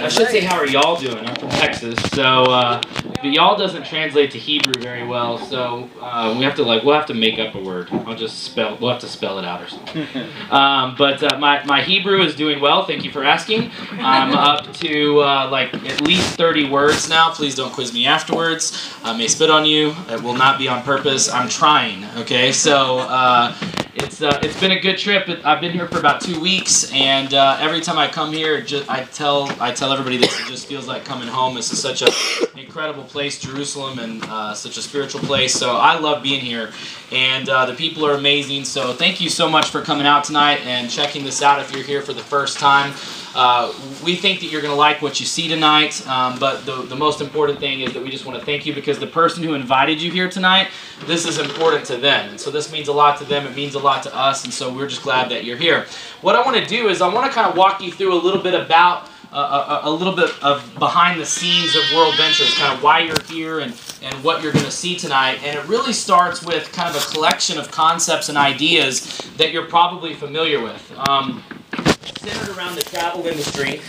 I should say, how are y'all doing? I'm from Texas, so but y'all doesn't translate to Hebrew very well, so we'll have to make up a word. We'll have to spell it out or something. But my Hebrew is doing well. Thank you for asking. I'm up to like at least 30 words now. Please don't quiz me afterwards. I may spit on you. It will not be on purpose. I'm trying. Okay, so. It's been a good trip. I've been here for about 2 weeks, and every time I come here, I tell everybody that it just feels like coming home. This is such an incredible place, Jerusalem, and such a spiritual place. So I love being here, and the people are amazing. So thank you so much for coming out tonight and checking this out. If you're here for the first time, we think that you're going to like what you see tonight, but the most important thing is that we just want to thank you, because the person who invited you here tonight, this is important to them. And so this means a lot to them. It means a lot to us, and so we're just glad that you're here. What I want to do is I want to kind of walk you through a little bit about a little bit of behind the scenes of World Ventures, kind of why you're here and what you're going to see tonight. And it really starts with kind of a collection of concepts and ideas that you're probably familiar with. Centered around the travel industry.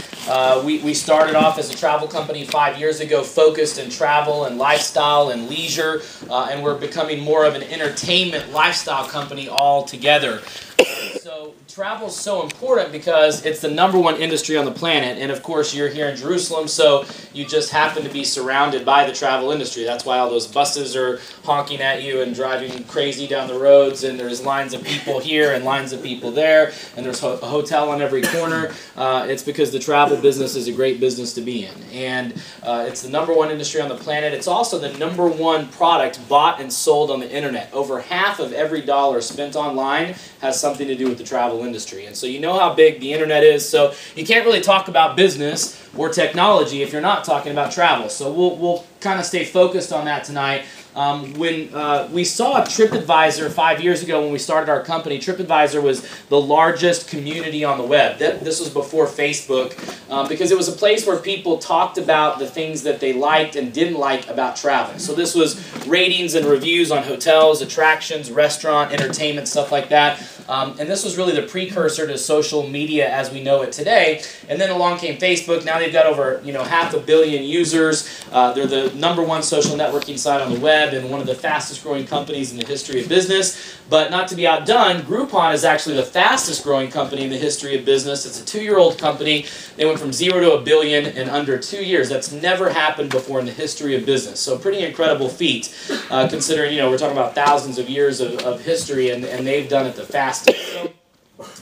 We started off as a travel company 5 years ago, focused in travel and lifestyle and leisure, and we're becoming more of an entertainment lifestyle company altogether. So travel is so important because it's the #1 industry on the planet, and of course you're here in Jerusalem, so you just happen to be surrounded by the travel industry. That's why all those buses are honking at you and driving crazy down the roads, and there's lines of people here and lines of people there, and there's a hotel on every corner. It's because the travel business is a great business to be in, and it's the #1 industry on the planet. It's also the #1 product bought and sold on the internet. Over half of every dollar spent online has something to do with the travel industry. And so you know how big the internet is, so you can't really talk about business or technology if you're not talking about travel. So we'll kind of stay focused on that tonight. When we saw TripAdvisor 5 years ago when we started our company, TripAdvisor was the largest community on the web. This was before Facebook, because it was a place where people talked about the things that they liked and didn't like about travel. So this was ratings and reviews on hotels, attractions, restaurant, entertainment, stuff like that. And this was really the precursor to social media as we know it today. And then along came Facebook. Now they've got over 500 million users. They're the #1 social networking site on the web and one of the fastest growing companies in the history of business. But not to be outdone, Groupon is actually the fastest growing company in the history of business. It's a 2-year-old company. They went from 0 to $1 billion in under 2 years. That's never happened before in the history of business. So pretty incredible feat, considering we're talking about thousands of years of history, and they've done it the fastest. So,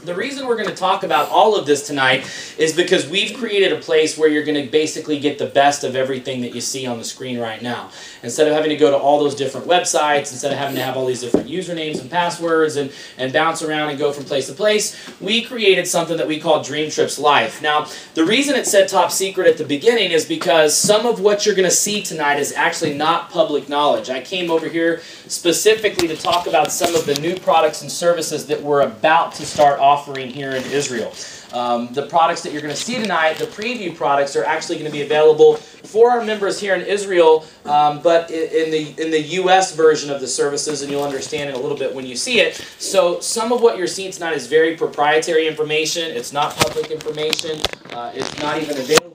the reason we're going to talk about all of this tonight is because we've created a place where you're going to basically get the best of everything that you see on the screen right now. Instead of having to go to all those different websites, instead of having to have all these different usernames and passwords and bounce around and go from place to place, we created something that we call Dream Trips Life. Now, the reason it said top secret at the beginning is because some of what you're going to see tonight is actually not public knowledge. I came over here specifically to talk about some of the new products and services that we're about to start offering here in Israel. The products that you're going to see tonight, the preview products, are actually going to be available for our members here in Israel, but in the U.S. version of the services, and you'll understand it a little bit when you see it. So some of what you're seeing tonight is very proprietary information. It's not public information. It's not even available